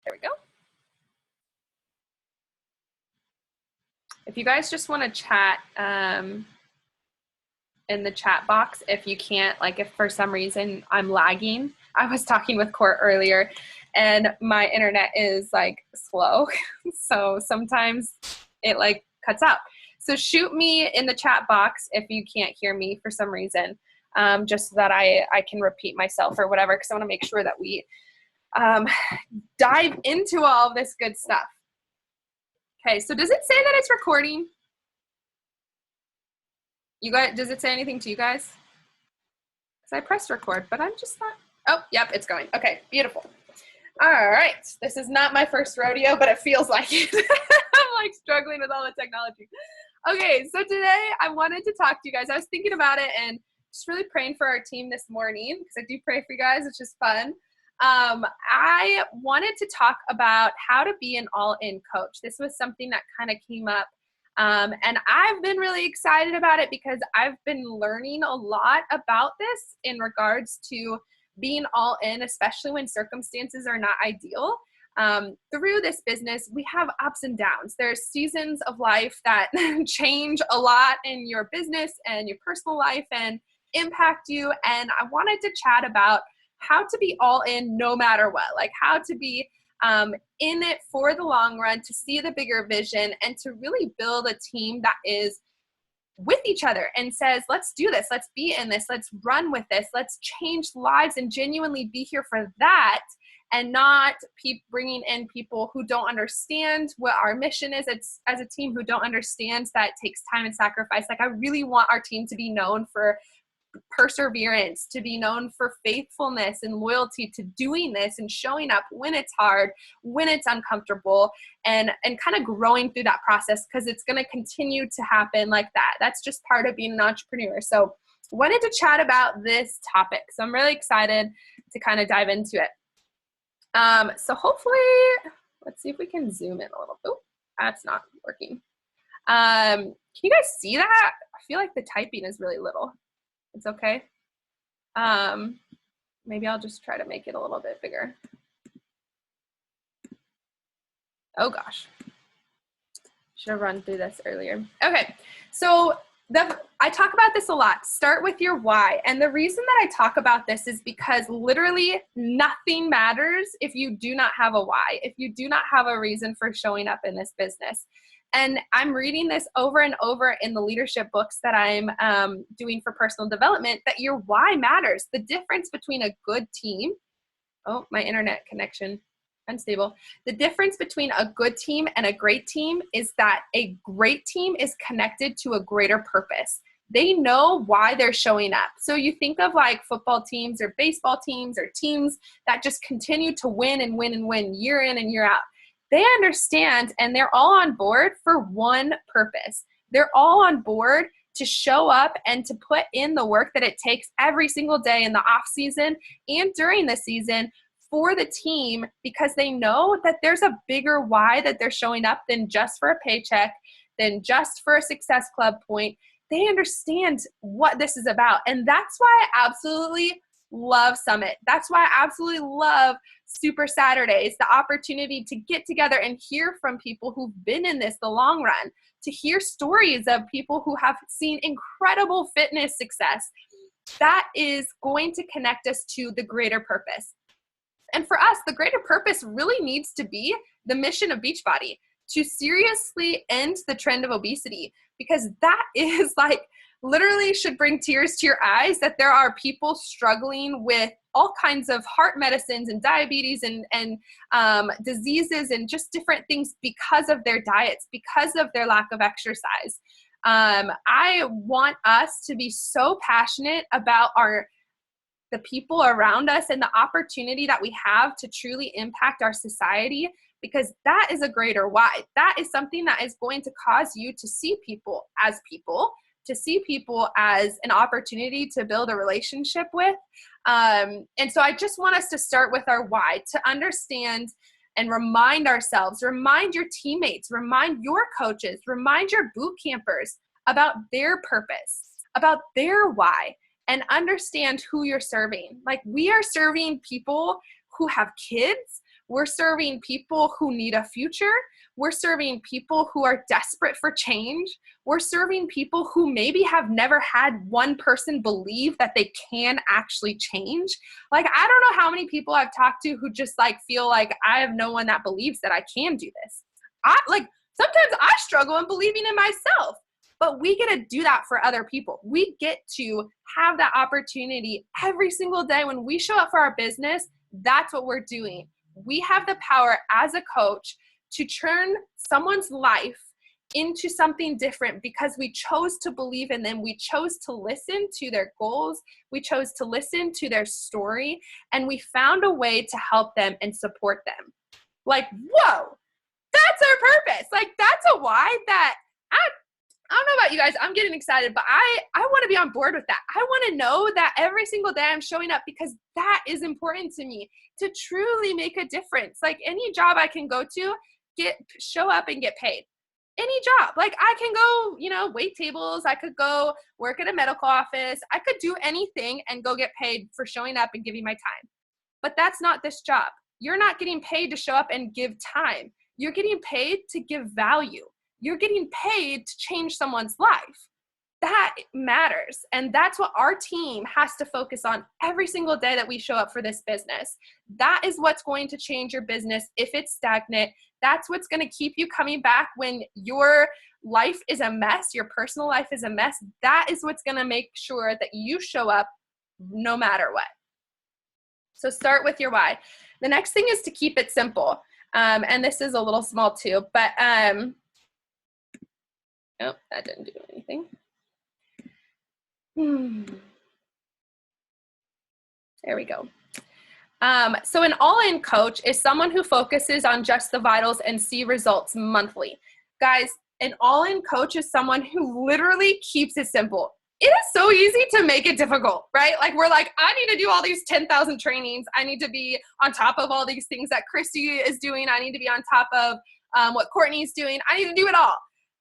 There we go. If you guys just want to chat in the chat box, if you can't, like if for some reason I'm lagging. I was talking with Court earlier and my internet is like slow. So sometimes it like cuts out. So shoot me in the chat box if you can't hear me for some reason, just so that I can repeat myself or whatever, because I want to make sure that we dive into all of this good stuff. Okay, so does it say that it's recording? You guys, does it say anything to you guys? Because I pressed record, but I'm just not. Oh, yep, it's going. Okay, beautiful. All right, this is not my first rodeo, but it feels like it. I'm like struggling with all the technology. Okay, so today I wanted to talk to you guys. I was thinking about it and just really praying for our team this morning, because I do pray for you guys. It's just fun. I wanted to talk about how to be an all-in coach. This was something that kind of came up. And I've been really excited about it because I've been learning a lot about this in regards to being all in, especially when circumstances are not ideal. Through this business, we have ups and downs. There's seasons of life that change a lot in your business and your personal life and impact you. And I wanted to chat about how to be all in no matter what, like how to be in it for the long run, to see the bigger vision and to really build a team that is with each other and says, let's do this, let's be in this, let's run with this, let's change lives and genuinely be here for that, and not bringing in people who don't understand what our mission is. It's as a team who don't understand that it takes time and sacrifice. Like I really want our team to be known for perseverance, to be known for faithfulness and loyalty to doing this and showing up when it's hard, when it's uncomfortable, and kind of growing through that process, because it's going to continue to happen like that. That's just part of being an entrepreneur. So wanted to chat about this topic. So I'm really excited to kind of dive into it. So hopefully, let's see if we can zoom in a little. Oh, that's not working. Can you guys see that? I feel like the typing is really little. It's okay. Maybe I'll just try to make it a little bit bigger. Oh gosh, should have run through this earlier. Okay, so I talk about this a lot. Start with your why. And the reason that I talk about this is because literally nothing matters if you do not have a why, if you do not have a reason for showing up in this business. And I'm reading this over and over in the leadership books that I'm doing for personal development, that your why matters. The difference between a good team, oh, my internet connection, unstable. The difference between a good team and a great team is that a great team is connected to a greater purpose. They know why they're showing up. So you think of like football teams or baseball teams or teams that just continue to win and win and win year in and year out. They understand and they're all on board for one purpose. They're all on board to show up and to put in the work that it takes every single day in the off season and during the season for the team, because they know that there's a bigger why that they're showing up than just for a paycheck, than just for a Success Club point. They understand what this is about. And that's why I absolutely love Summit. That's why I absolutely love Super Saturdays, the opportunity to get together and hear from people who've been in this the long run, to hear stories of people who have seen incredible fitness success. That is going to connect us to the greater purpose. And for us, the greater purpose really needs to be the mission of Beachbody, to seriously end the trend of obesity, because that is like literally should bring tears to your eyes that there are people struggling with all kinds of heart medicines and diabetes and diseases and just different things because of their diets, because of their lack of exercise. I want us to be so passionate about the people around us and the opportunity that we have to truly impact our society, because that is a greater why. That is something that is going to cause you to see people, to see people as an opportunity to build a relationship with. And so I just want us to start with our why, to understand and remind ourselves, remind your teammates, remind your coaches, remind your boot campers about their purpose, about their why, and understand who you're serving. Like, we are serving people who have kids. We're serving people who need a future. We're serving people who are desperate for change. We're serving people who maybe have never had one person believe that they can actually change. Like, I don't know how many people I've talked to who just like feel like I have no one that believes that I can do this. Sometimes I struggle in believing in myself, but we get to do that for other people. We get to have that opportunity every single day when we show up for our business. That's what we're doing. We have the power as a coach to turn someone's life into something different because we chose to believe in them. We chose to listen to their goals. We chose to listen to their story, and we found a way to help them and support them. Like, whoa, that's our purpose. Like, that's a why that I don't know about you guys. I'm getting excited, but I want to be on board with that. I want to know that every single day I'm showing up because that is important to me to truly make a difference. Like, any job I can go to, show up and get paid. Any job. Like, I can go, wait tables. I could go work at a medical office. I could do anything and go get paid for showing up and giving my time. But that's not this job. You're not getting paid to show up and give time. You're getting paid to give value. You're getting paid to change someone's life. That matters. And that's what our team has to focus on every single day that we show up for this business. That is what's going to change your business if it's stagnant. That's what's going to keep you coming back when your life is a mess, your personal life is a mess. That is what's going to make sure that you show up no matter what. So start with your why. The next thing is to keep it simple. And this is a little small too, but oh, that didn't do anything. There we go. So an all-in coach is someone who focuses on just the vitals and see results monthly. Guys, an all-in coach is someone who literally keeps it simple. It is so easy to make it difficult, right? Like, we're like, I need to do all these 10,000 trainings. I need to be on top of all these things that Christy is doing. I need to be on top of what Courtney's doing. I need to do it all.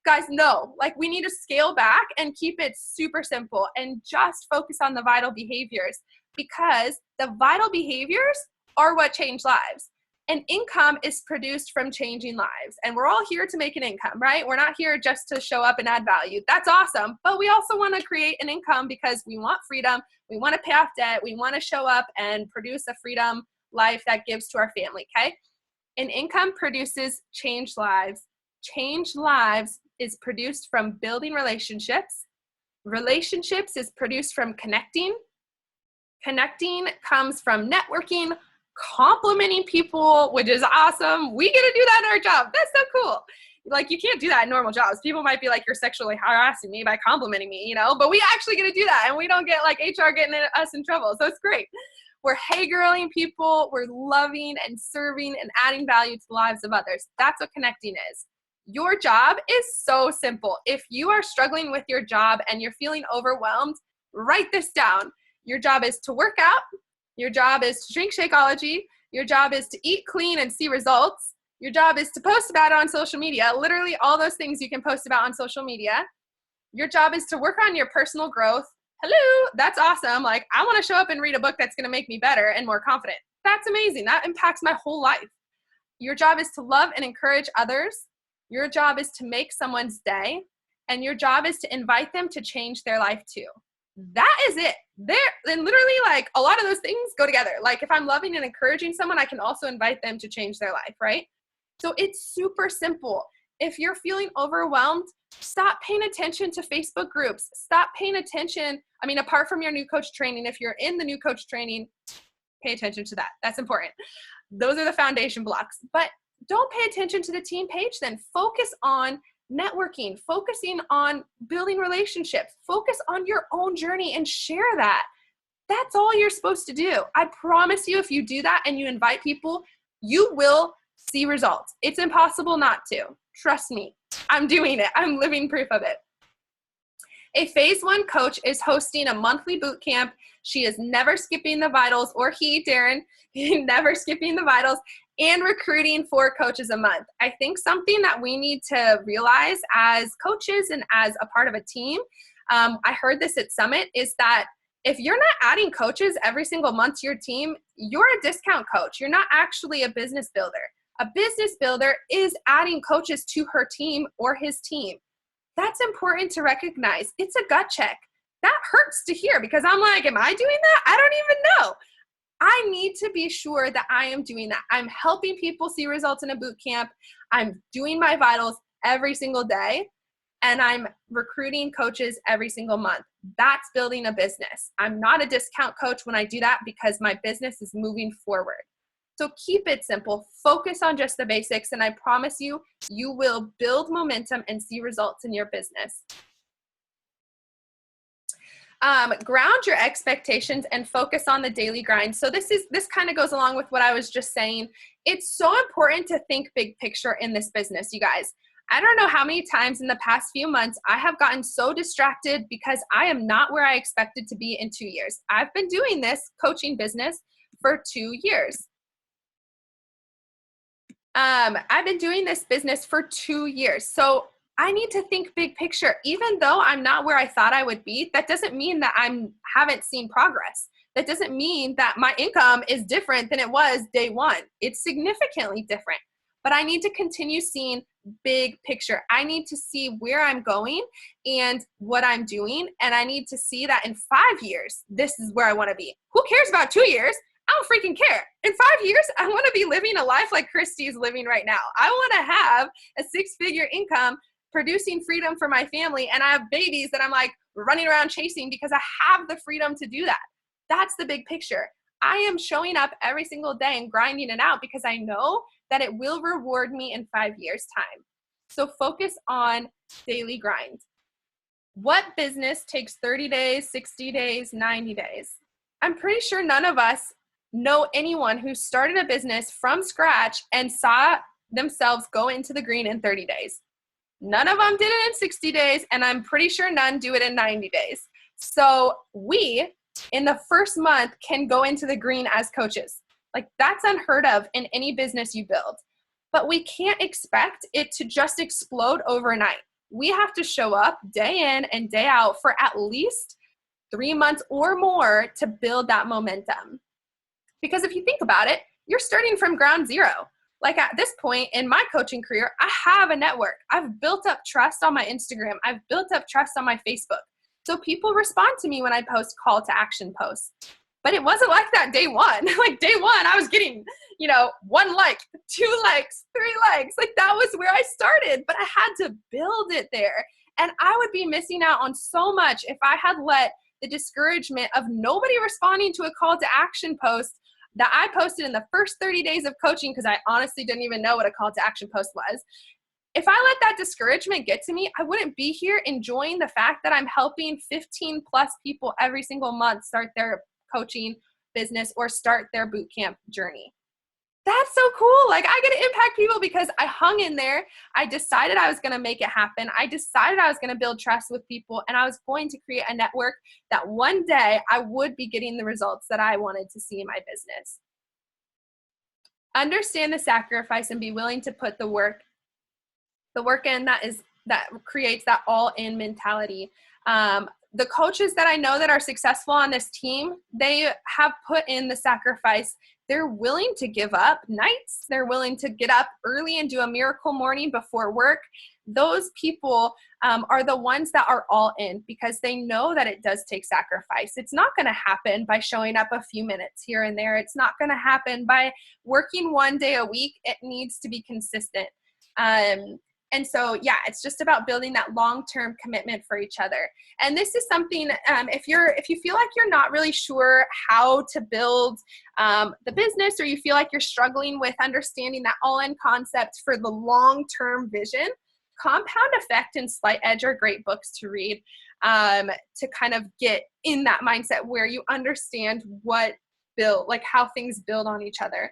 Guys, no, like, we need to scale back and keep it super simple and just focus on the vital behaviors, because the vital behaviors are what change lives. And income is produced from changing lives. And we're all here to make an income, right? We're not here just to show up and add value. That's awesome. But we also want to create an income because we want freedom. We want to pay off debt. We want to show up and produce a freedom life that gives to our family, okay? And income produces changed lives. Changed lives is produced from building relationships. Relationships is produced from connecting. Connecting comes from networking, complimenting people, which is awesome. We get to do that in our job. That's so cool. Like, you can't do that in normal jobs. People might be like, you're sexually harassing me by complimenting me, but we actually get to do that, and we don't get like HR getting us in trouble. So it's great. We're hey-girling people. We're loving and serving and adding value to the lives of others. That's what connecting is. Your job is so simple. If you are struggling with your job and you're feeling overwhelmed, write this down. Your job is to work out. Your job is to drink Shakeology. Your job is to eat clean and see results. Your job is to post about it on social media. Literally all those things you can post about on social media. Your job is to work on your personal growth. Hello, that's awesome. Like, I want to show up and read a book that's going to make me better and more confident. That's amazing. That impacts my whole life. Your job is to love and encourage others. Your job is to make someone's day. And your job is to invite them to change their life too. That is it. And literally, like, a lot of those things go together. Like, if I'm loving and encouraging someone, I can also invite them to change their life, right? So it's super simple. If you're feeling overwhelmed, stop paying attention to Facebook groups. Stop paying attention. I mean, apart from your new coach training, if you're in the new coach training, pay attention to that. That's important. Those are the foundation blocks. But don't pay attention to the team page then. Focus on networking, focusing on building relationships, focus on your own journey and share that. That's all you're supposed to do. I promise you, if you do that and you invite people, you will see results. It's impossible not to. Trust me. I'm doing it. I'm living proof of it. A phase 1 coach is hosting a monthly boot camp. She is never skipping the vitals, or he, Darren, never skipping the vitals, and recruiting 4 coaches a month. I think something that we need to realize as coaches and as a part of a team, I heard this at Summit, is that If you're not adding coaches every single month to your team, you're a discount coach. You're not actually a business builder. A business builder is adding coaches to her team or his team. That's important to recognize. It's a gut check. That hurts to hear because I'm like, am I doing that? I don't even know. I need to be sure that I am doing that. I'm helping people see results in a boot camp. I'm doing my vitals every single day, and I'm recruiting coaches every single month. That's building a business. I'm not a discount coach when I do that because my business is moving forward. So keep it simple. Focus on just the basics, and I promise you, you will build momentum and see results in your business. Ground your expectations and focus on the daily grind. So this kind of goes along with what I was just saying. It's so important to think big picture in this business, you guys. I don't know how many times in the past few months I have gotten so distracted because I am not where I expected to be in 2 years. I've been doing this coaching business for 2 years. I've been doing this business for 2 years. So I need to think big picture. Even though I'm not where I thought I would be, that doesn't mean that I haven't seen progress. That doesn't mean that my income is different than it was day one. It's significantly different. But I need to continue seeing big picture. I need to see where I'm going and what I'm doing. And I need to see that in 5 years, this is where I want to be. Who cares about 2 years? I don't freaking care. In 5 years, I want to be living a life like Christy's living right now. I want to have a 6-figure income, producing freedom for my family, and I have babies that I'm like running around chasing because I have the freedom to do that. That's the big picture. I am showing up every single day and grinding it out because I know that it will reward me in 5 years' time. So focus on daily grind. What business takes 30 days, 60 days, 90 days? I'm pretty sure none of us know anyone who started a business from scratch and saw themselves go into the green in 30 days. None of them did it in 60 days, and I'm pretty sure none do it in 90 days. So we, in the first month, can go into the green as coaches. Like, that's unheard of in any business you build. But we can't expect it to just explode overnight. We have to show up day in and day out for at least 3 months or more to build that momentum. Because if you think about it, you're starting from ground zero. Like, at this point in my coaching career, I have a network. I've built up trust on my Instagram. I've built up trust on my Facebook. So people respond to me when I post call to action posts. But it wasn't like that day one. Like, day one, I was getting, 1 like, 2 likes, 3 likes. Like, that was where I started. But I had to build it there. And I would be missing out on so much if I had let the discouragement of nobody responding to a call to action post that I posted in the first 30 days of coaching, because I honestly didn't even know what a call to action post was. If I let that discouragement get to me, I wouldn't be here enjoying the fact that I'm helping 15 plus people every single month start their coaching business or start their boot camp journey. That's so cool. Like, I get to impact people because I hung in there. I decided I was going to make it happen. I decided I was going to build trust with people, and I was going to create a network that one day I would be getting the results that I wanted to see in my business. Understand the sacrifice and be willing to put the work in that creates that all-in mentality. The coaches that I know that are successful on this team, they have put in the sacrifice. They're willing to give up nights. They're willing to get up early and do a miracle morning before work. Those people are the ones that are all in because they know that it does take sacrifice. It's not going to happen by showing up a few minutes here and there. It's not going to happen by working 1 day a week. It needs to be consistent. And so, yeah, it's just about building that long-term commitment for each other. And this is something, if you feel like you're not really sure how to build the business, or you feel like you're struggling with understanding that all-in concept for the long-term vision, Compound Effect and Slight Edge are great books to read to kind of get in that mindset where you understand how things build on each other.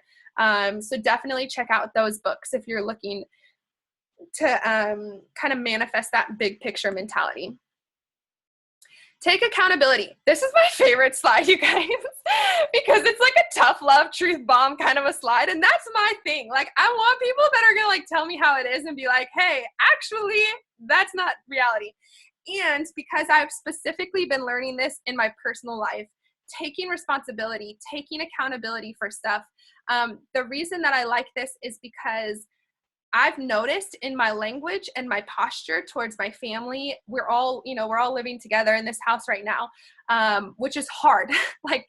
So definitely check out those books if you're looking to kind of manifest that big picture mentality. Take accountability. This is my favorite slide, you guys, because it's like a tough love truth bomb kind of a slide. And that's my thing. Like, I want people that are going to tell me how it is and be like, hey, actually, that's not reality. And because I've specifically been learning this in my personal life, taking responsibility, taking accountability for stuff. The reason that I like this is because I've noticed in my language and my posture towards my family, we're all living together in this house right now, which is hard. Like,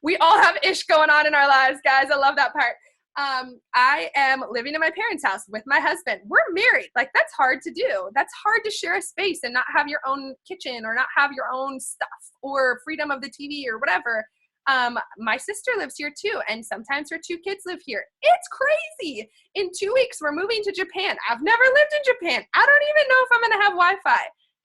we all have ish going on in our lives, guys. I love that part. I am living in my parents' house with my husband. We're married. Like, that's hard to do. That's hard to share a space and not have your own kitchen or not have your own stuff or freedom of the TV or whatever. My sister lives here too, and sometimes her 2 kids live here. It's crazy. In 2 weeks, we're moving to Japan. I've never lived in Japan. I don't even know if I'm going to have Wi-Fi.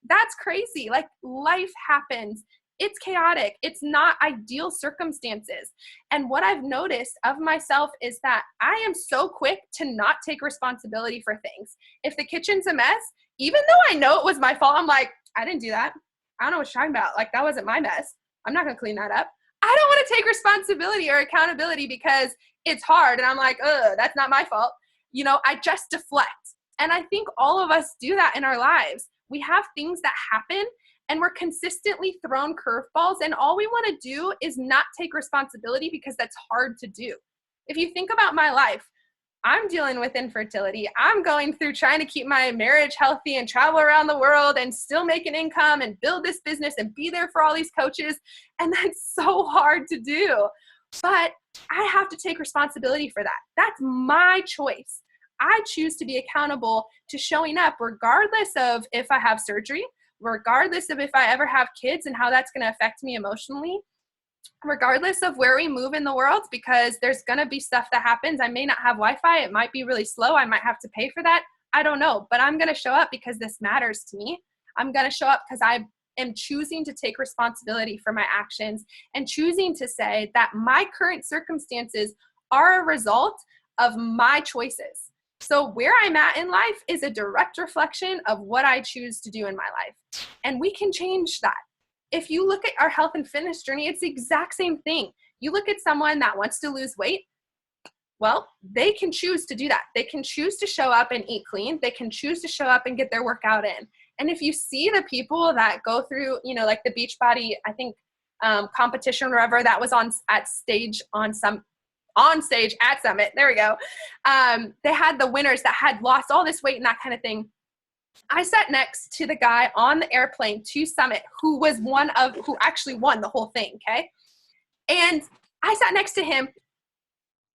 That's crazy. Like, life happens. It's chaotic. It's not ideal circumstances. And what I've noticed of myself is that I am so quick to not take responsibility for things. If the kitchen's a mess, even though I know it was my fault, I'm like, I didn't do that. I don't know what you're talking about. Like, that wasn't my mess. I'm not going to clean that up. I don't want to take responsibility or accountability because it's hard. And I'm like, that's not my fault. I just deflect. And I think all of us do that in our lives. We have things that happen and we're consistently thrown curveballs. And all we want to do is not take responsibility because that's hard to do. If you think about my life, I'm dealing with infertility. I'm going through trying to keep my marriage healthy and travel around the world and still make an income and build this business and be there for all these coaches. And that's so hard to do. But I have to take responsibility for that. That's my choice. I choose to be accountable to showing up regardless of if I have surgery, regardless of if I ever have kids and how that's going to affect me emotionally, regardless of where we move in the world, because there's going to be stuff that happens. I may not have Wi-Fi. It might be really slow. I might have to pay for that. I don't know, but I'm going to show up because this matters to me. I'm going to show up because I am choosing to take responsibility for my actions and choosing to say that my current circumstances are a result of my choices. So where I'm at in life is a direct reflection of what I choose to do in my life. And we can change that. If you look at our health and fitness journey, it's the exact same thing. You look at someone that wants to lose weight, well, they can choose to do that. They can choose to show up and eat clean. They can choose to show up and get their workout in. And if you see the people that go through, like the Beachbody, I think, competition or whatever that was on stage at Summit, there we go. They had the winners that had lost all this weight and that kind of thing. I sat next to the guy on the airplane to Summit who actually won the whole thing, okay? And I sat next to him.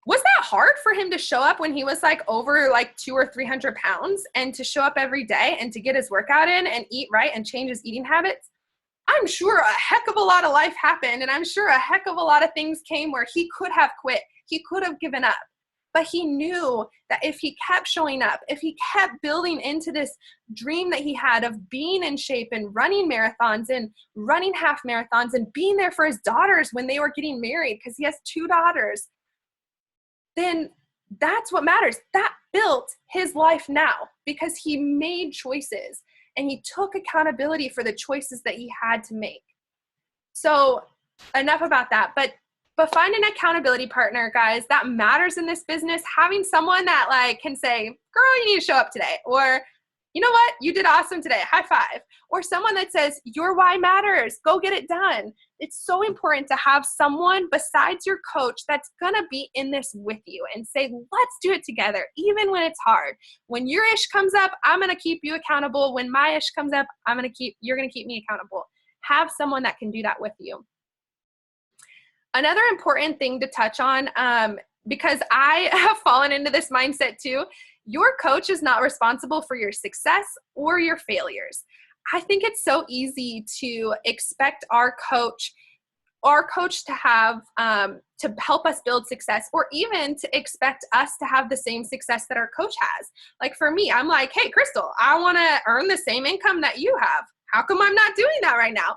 Was that hard for him to show up when he was like over like 200 or 300 pounds and to show up every day and to get his workout in and eat right and change his eating habits? I'm sure a heck of a lot of life happened, and I'm sure a heck of a lot of things came where he could have quit. He could have given up. But he knew that if he kept showing up, if he kept building into this dream that he had of being in shape and running marathons and running half marathons and being there for his daughters when they were getting married, because he has 2 daughters, then that's what matters. That built his life now because he made choices and he took accountability for the choices that he had to make. So enough about that. But find an accountability partner, guys. That matters in this business. Having someone that like can say, girl, you need to show up today. Or, you know what? You did awesome today. High five. Or someone that says, your why matters. Go get it done. It's so important to have someone besides your coach that's going to be in this with you and say, let's do it together, even when it's hard. When your ish comes up, I'm going to keep you accountable. When my ish comes up, you're going to keep me accountable. Have someone that can do that with you. Another important thing to touch on, because I have fallen into this mindset too, your coach is not responsible for your success or your failures. I think it's so easy to expect our coach to have, to help us build success, or even to expect us to have the same success that our coach has. Like for me, I'm like, hey, Crystal, I want to earn the same income that you have. How come I'm not doing that right now?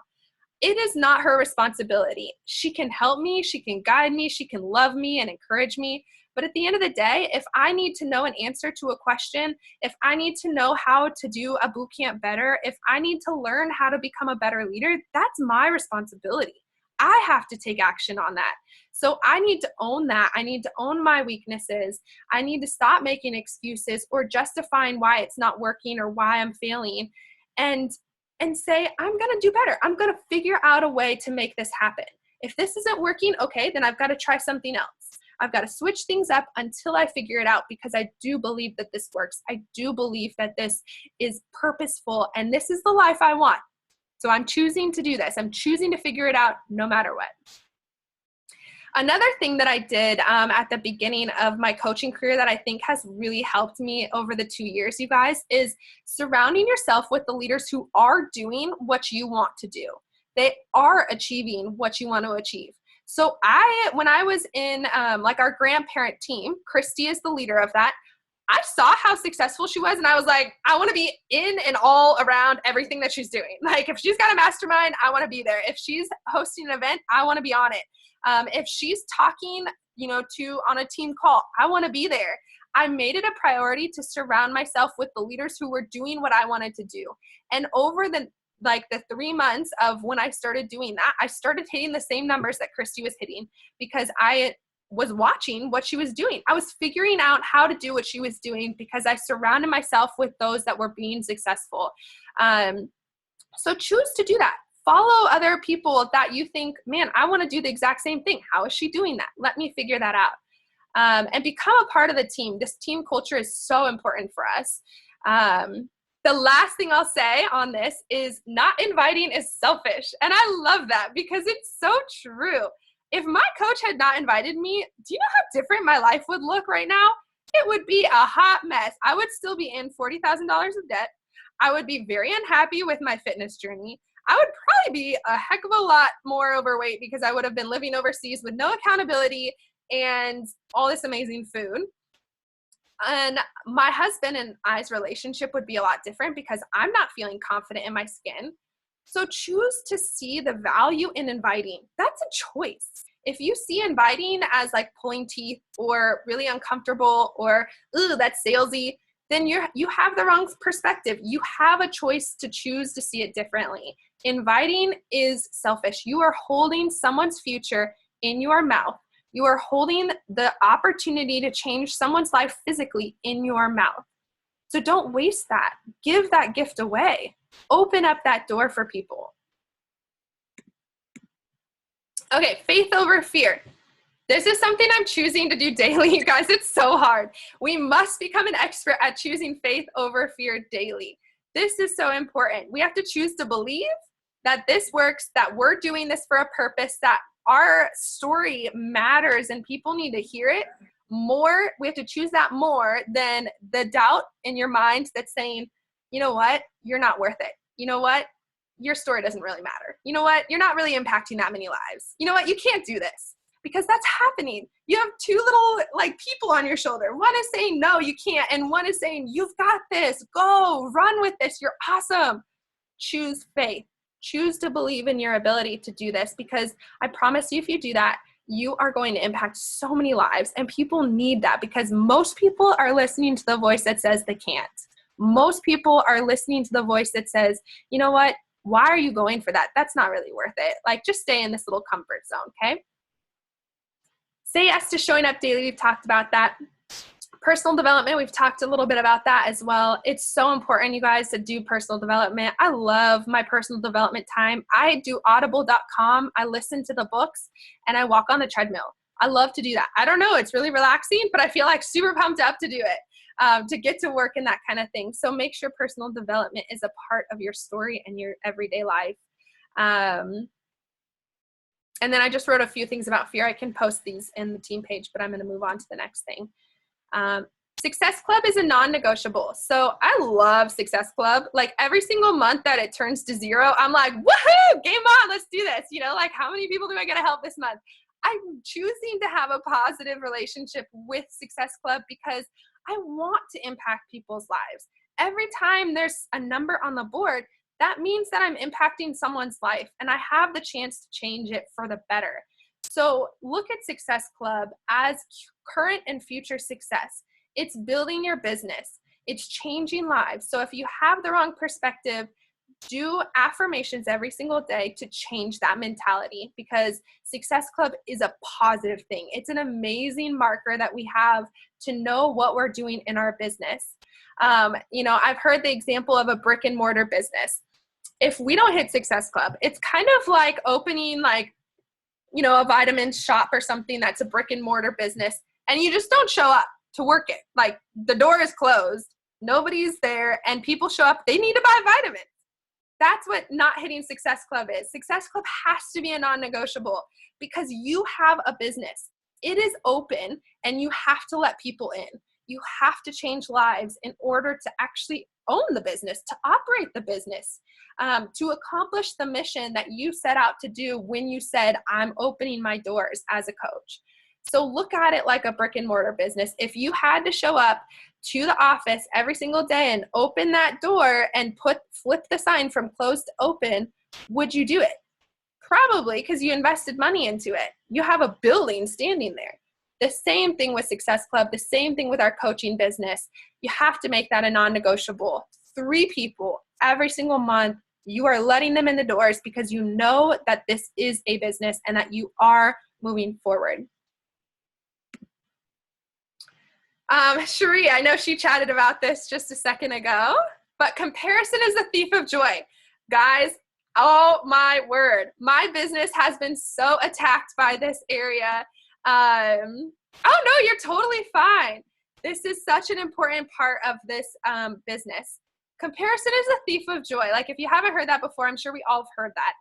It is not her responsibility. She can help me, she can guide me, she can love me and encourage me. But at the end of the day, if I need to know an answer to a question, if I need to know how to do a boot camp better, if I need to learn how to become a better leader, that's my responsibility. I have to take action on that. So I need to own that. I need to own my weaknesses. I need to stop making excuses or justifying why it's not working or why I'm failing. And and say, I'm going to do better. I'm going to figure out a way to make this happen. If this isn't working, okay, then I've got to try something else. I've got to switch things up until I figure it out, because I do believe that this works. I do believe that this is purposeful and this is the life I want. So I'm choosing to do this. I'm choosing to figure it out no matter what. Another thing that I did at the beginning of my coaching career that I think has really helped me over the 2 years, you guys, is surrounding yourself with the leaders who are doing what you want to do. They are achieving what you want to achieve. So when I was in like our grandparent team, Christy is the leader of that. I saw how successful she was, and I was like, I want to be in and all around everything that she's doing. Like, if she's got a mastermind, I want to be there. If she's hosting an event, I want to be on it. If she's talking, on a team call, I want to be there. I made it a priority to surround myself with the leaders who were doing what I wanted to do. And over the 3 months of when I started doing that, I started hitting the same numbers that Christy was hitting, because I was watching what she was doing. I was figuring out how to do what she was doing because I surrounded myself with those that were being successful. So choose to do that. Follow other people that you think, man, I want to do the exact same thing. How is she doing that? Let me figure that out. And become a part of the team. This team culture is so important for us. The last thing I'll say on this is not inviting is selfish. And I love that because it's so true. If my coach had not invited me, do you know how different my life would look right now? It would be a hot mess. I would still be in $40,000 of debt. I would be very unhappy with my fitness journey. I would probably be a heck of a lot more overweight because I would have been living overseas with no accountability and all this amazing food. And my husband and I's relationship would be a lot different because I'm not feeling confident in my skin. So choose to see the value in inviting. That's a choice. If you see inviting as like pulling teeth or really uncomfortable or, ooh, that's salesy, then you have the wrong perspective. You have a choice to choose to see it differently. Inviting is selfish. You are holding someone's future in your mouth. You are holding the opportunity to change someone's life physically in your mouth. So don't waste that. Give that gift away. Open up that door for people. Okay, faith over fear. This is something I'm choosing to do daily, you guys. It's so hard. We must become an expert at choosing faith over fear daily. This is so important. We have to choose to believe that this works, that we're doing this for a purpose, that our story matters and people need to hear it more. We have to choose that more than the doubt in your mind that's saying, you know what, you're not worth it. You know what, your story doesn't really matter. You know what, you're not really impacting that many lives. You know what, you can't do this. Because that's happening. You have two little people on your shoulder. One is saying, no, you can't. And one is saying, you've got this. Go, run with this. You're awesome. Choose faith. Choose to believe in your ability to do this, because I promise you, if you do that, you are going to impact so many lives. And people need that, because most people are listening to the voice that says they can't. Most people are listening to the voice that says, you know what? Why are you going for that? That's not really worth it. Just stay in this little comfort zone, okay? Say yes to showing up daily. We've talked about that. Personal development, we've talked a little bit about that as well. It's so important, you guys, to do personal development. I love my personal development time. I do audible.com. I listen to the books and I walk on the treadmill. I love to do that. I don't know, it's really relaxing, but I feel super pumped up to do it, to get to work and that kind of thing. So make sure personal development is a part of your story and your everyday life. And then I just wrote a few things about fear. I can post these in the team page, but I'm going to move on to the next thing. Success Club is a non-negotiable. So I love Success Club. Every single month that it turns to 0, I'm like, woohoo, game on, let's do this. How many people do I get to help this month? I'm choosing to have a positive relationship with Success Club because I want to impact people's lives. Every time there's a number on the board, that means that I'm impacting someone's life and I have the chance to change it for the better. So look at Success Club as current and future success. It's building your business. It's changing lives. So if you have the wrong perspective, do affirmations every single day to change that mentality, because Success Club is a positive thing. It's an amazing marker that we have to know what we're doing in our business. I've heard the example of a brick and mortar business. if we don't hit Success Club, it's kind of like opening like, you know, a vitamin shop or something that's a brick and mortar business, and you just don't show up to work it. Like the door is closed, nobody's there, and people show up, they need to buy vitamins. That's what not hitting Success Club is. Success Club has to be a non-negotiable because you have a business. It is open and you have to let people in. You have to change lives in order to actually own the business, to operate the business, to accomplish the mission that you set out to do when you said, I'm opening my doors as a coach. So look at it like a brick and mortar business. If you had to show up to the office every single day and open that door and flip the sign from closed to open, would you do it? Probably, because you invested money into it. You have a building standing there. The same thing with Success Club, the same thing with our coaching business. You have to make that a non-negotiable. 3 people every single month, you are letting them in the doors because you know that this is a business and that you are moving forward. Cherie, I know she chatted about this just a second ago, but comparison is a thief of joy. Guys, oh my word, my business has been so attacked by this area. Oh no, you're totally fine. This is such an important part of this business. Comparison is a thief of joy. Like if you haven't heard that before, I'm sure we all have heard that.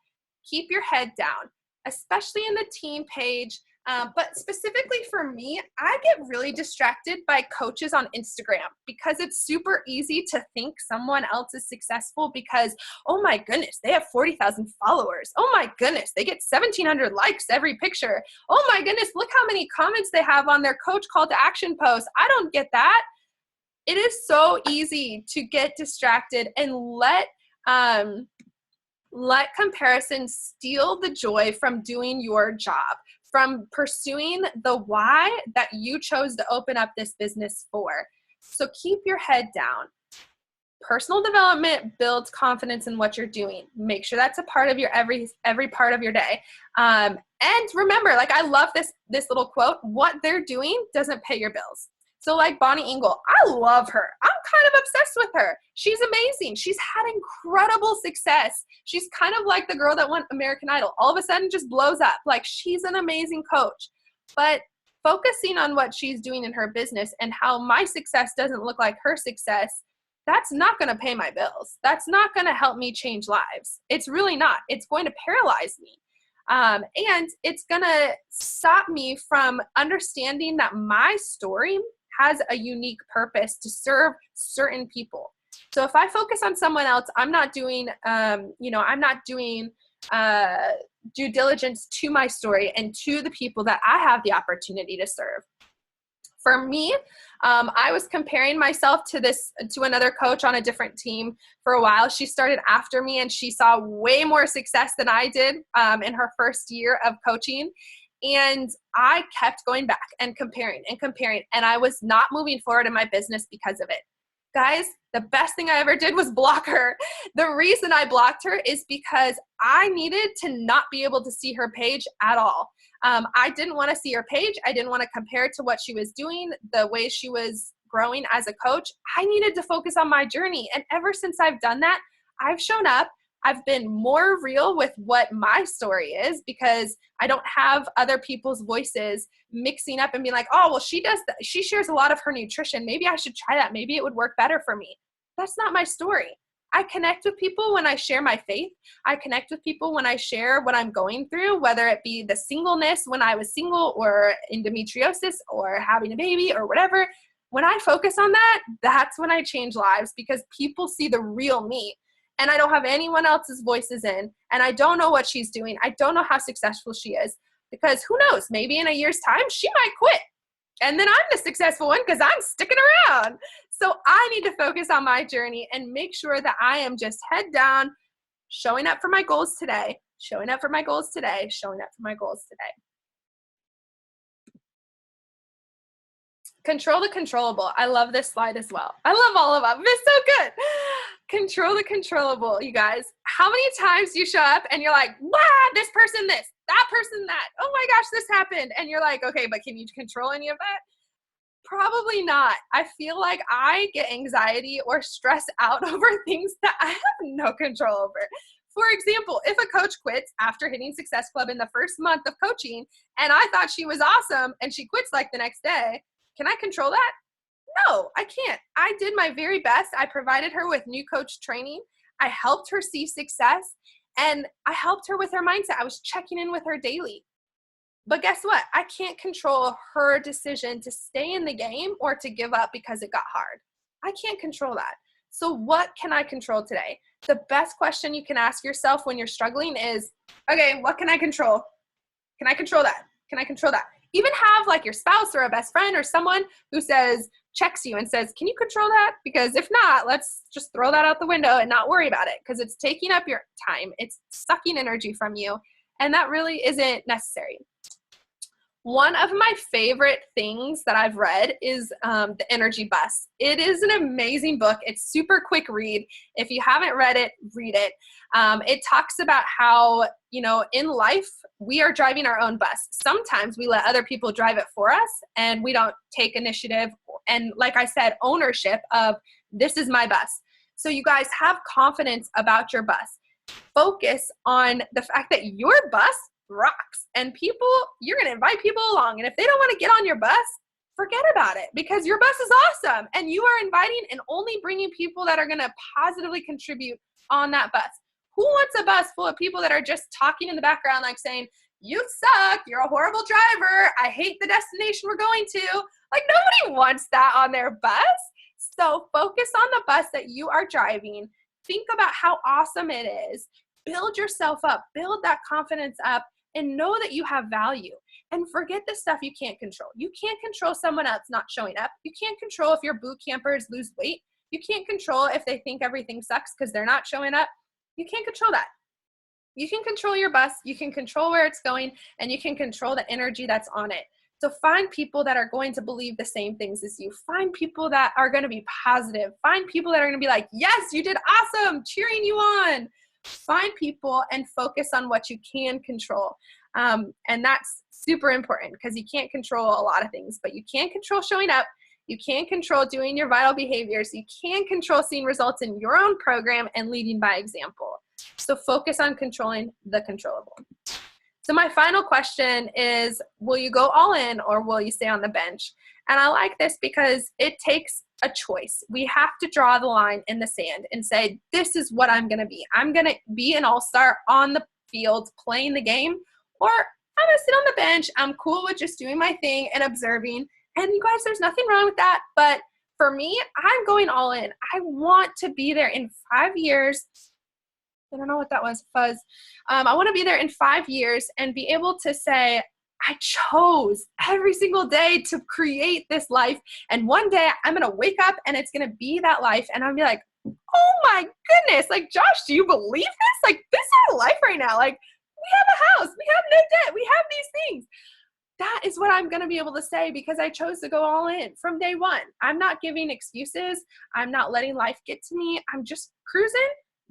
Keep your head down, especially in the team page. But specifically for me, I get really distracted by coaches on Instagram because it's super easy to think someone else is successful because, oh my goodness, they have 40,000 followers. Oh my goodness, they get 1,700 likes every picture. Oh my goodness, look how many comments they have on their coach call to action post. I don't get that. It is so easy to get distracted and let comparison steal the joy from doing your job, from pursuing the why that you chose to open up this business for. So keep your head down. Personal development builds confidence in what you're doing. Make sure that's a part of your every part of your day. And remember, like I love this little quote, what they're doing doesn't pay your bills. So like Bonnie Engel, I love her. I'm kind of obsessed with her. She's amazing. She's had incredible success. She's kind of like the girl that won American Idol. All of a sudden just blows up. Like she's an amazing coach. But focusing on what she's doing in her business and how my success doesn't look like her success, that's not going to pay my bills. That's not going to help me change lives. It's really not. It's going to paralyze me. And it's going to stop me from understanding that my story has a unique purpose to serve certain people. So if I focus on someone else, I'm not doing, due diligence to my story and to the people that I have the opportunity to serve. For me, I was comparing myself to another coach on a different team for a while. She started after me and she saw way more success than I did in her first year of coaching. And I kept going back and comparing, and I was not moving forward in my business because of it. Guys, the best thing I ever did was block her. The reason I blocked her is because I needed to not be able to see her page at all. I didn't want to see her page. I didn't want to compare to what she was doing, the way she was growing as a coach. I needed to focus on my journey. And ever since I've done that, I've shown up. I've been more real with what my story is because I don't have other people's voices mixing up and being like, oh, well, she does that. She shares a lot of her nutrition. Maybe I should try that. Maybe it would work better for me. That's not my story. I connect with people when I share my faith. I connect with people when I share what I'm going through, whether it be the singleness when I was single or endometriosis or having a baby or whatever. When I focus on that, that's when I change lives because people see the real me. And I don't have anyone else's voices in, and I don't know what she's doing. I don't know how successful she is because who knows, maybe in a year's time, she might quit. And then I'm the successful one because I'm sticking around. So I need to focus on my journey and make sure that I am just head down, showing up for my goals today, showing up for my goals today, showing up for my goals today. Control the controllable. I love this slide as well. I love all of them. It's so good. Control the controllable, you guys. How many times do you show up and you're like, wow, this person this, that person that, oh my gosh, this happened. And you're like, okay, but can you control any of that? Probably not. I feel like I get anxiety or stress out over things that I have no control over. For example, if a coach quits after hitting Success Club in the first month of coaching and I thought she was awesome and she quits like the next day, can I control that? No, I can't. I did my very best. I provided her with new coach training. I helped her see success and I helped her with her mindset. I was checking in with her daily. But guess what? I can't control her decision to stay in the game or to give up because it got hard. I can't control that. So what can I control today? The best question you can ask yourself when you're struggling is, okay, what can I control? Can I control that? Can I control that? Even have like your spouse or a best friend or someone who checks you and says, can you control that? Because if not, let's just throw that out the window and not worry about it because it's taking up your time. It's sucking energy from you. And that really isn't necessary. One of my favorite things that I've read is The Energy Bus. It is an amazing book. It's super quick read. If you haven't read it, read it. It talks about how, in life, we are driving our own bus. Sometimes we let other people drive it for us and we don't take initiative and, like I said, ownership of this is my bus. So you guys have confidence about your bus. Focus on the fact that your bus rocks and you're going to invite people along. And if they don't want to get on your bus, forget about it because your bus is awesome. And you are inviting and only bringing people that are going to positively contribute on that bus. Who wants a bus full of people that are just talking in the background, like saying, you suck, you're a horrible driver, I hate the destination we're going to. Like nobody wants that on their bus. So focus on the bus that you are driving. Think about how awesome it is. Build yourself up, build that confidence up, and know that you have value. And forget the stuff you can't control. You can't control someone else not showing up. You can't control if your boot campers lose weight. You can't control if they think everything sucks because they're not showing up. You can't control that. You can control your bus, you can control where it's going, and you can control the energy that's on it. So find people that are going to believe the same things as you. Find people that are going to be positive. Find people that are going to be like, yes, you did awesome, cheering you on. Find people and focus on what you can control. And that's super important because you can't control a lot of things, but you can control showing up. You can control doing your vital behaviors. You can control seeing results in your own program and leading by example. So focus on controlling the controllable. So my final question is, will you go all in or will you stay on the bench? And I like this because it takes a choice. We have to draw the line in the sand and say, this is what I'm going to be. I'm going to be an all-star on the field playing the game, or I'm going to sit on the bench. I'm cool with just doing my thing and observing. And you guys, there's nothing wrong with that. But for me, I'm going all in. I want to be there in 5 years. I don't know what that was, fuzz. I want to be there in 5 years and be able to say, I chose every single day to create this life. And one day I'm going to wake up and it's going to be that life. And I'll be like, oh my goodness. Like, Josh, do you believe this? Like, this is our life right now. Like, we have a house. We have no debt. We have these things. That is what I'm going to be able to say because I chose to go all in from day one. I'm not giving excuses. I'm not letting life get to me. I'm just cruising,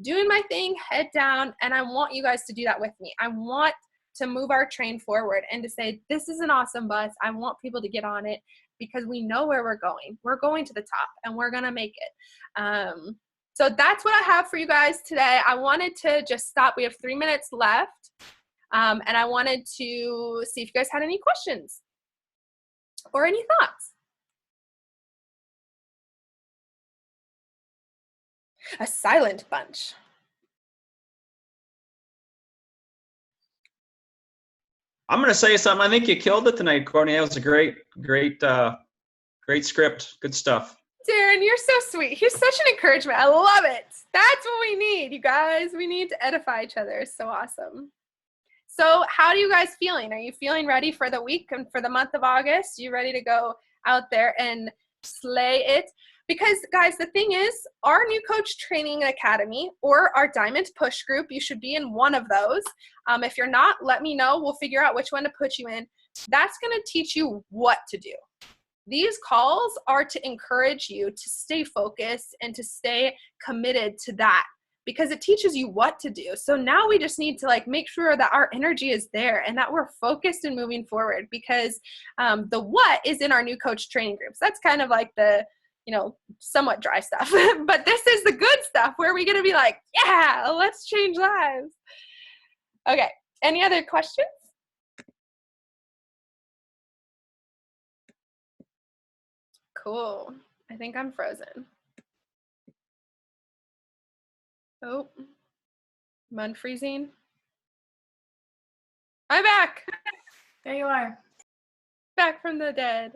doing my thing, head down. And I want you guys to do that with me. I want to move our train forward and to say, this is an awesome bus. I want people to get on it because we know where we're going. We're going to the top and we're going to make it. So that's what I have for you guys today. I wanted to just stop. We have 3 minutes left. And I wanted to see if you guys had any questions or any thoughts. A silent bunch. I'm going to say something. I think you killed it tonight, Courtney. That was a great script. Good stuff. Darren, you're so sweet. He's such an encouragement. I love it. That's what we need, you guys. We need to edify each other. It's so awesome. So how are you guys feeling? Are you feeling ready for the week and for the month of August? You ready to go out there and slay it? Because, guys, the thing is, our New Coach Training Academy or our Diamond Push group, you should be in one of those. If you're not, let me know. We'll figure out which one to put you in. That's going to teach you what to do. These calls are to encourage you to stay focused and to stay committed to that because it teaches you what to do. So now we just need to like make sure that our energy is there and that we're focused and moving forward, because the what is in our new coach training groups. That's kind of like the, you know, somewhat dry stuff, but this is the good stuff where we're going to be like, yeah, let's change lives. Okay. Any other questions? Cool. I think I'm frozen. Oh, I'm unfreezing. I'm back. There you are. Back from the dead.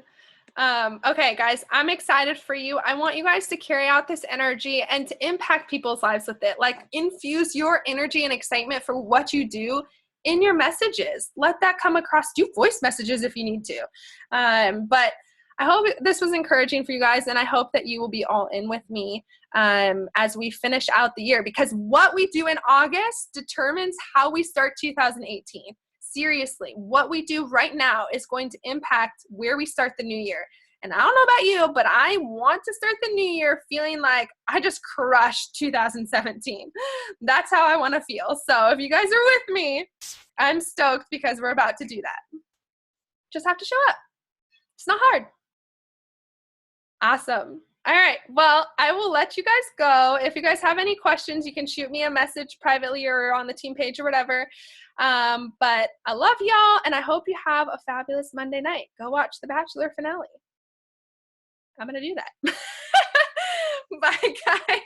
Okay, guys, I'm excited for you. I want you guys to carry out this energy and to impact people's lives with it. Like, infuse your energy and excitement for what you do in your messages. Let that come across. Do voice messages if you need to. But I hope this was encouraging for you guys, and I hope that you will be all in with me as we finish out the year, because what we do in August determines how we start 2018. Seriously, what we do right now is going to impact where we start the new year. And I don't know about you, but I want to start the new year feeling like I just crushed 2017. That's how I want to feel. So if you guys are with me, I'm stoked because we're about to do that. Just have to show up. It's not hard. Awesome. All right. Well, I will let you guys go. If you guys have any questions, you can shoot me a message privately or on the team page or whatever. But I love y'all, and I hope you have a fabulous Monday night. Go watch The Bachelor finale. I'm going to do that. Bye, guys.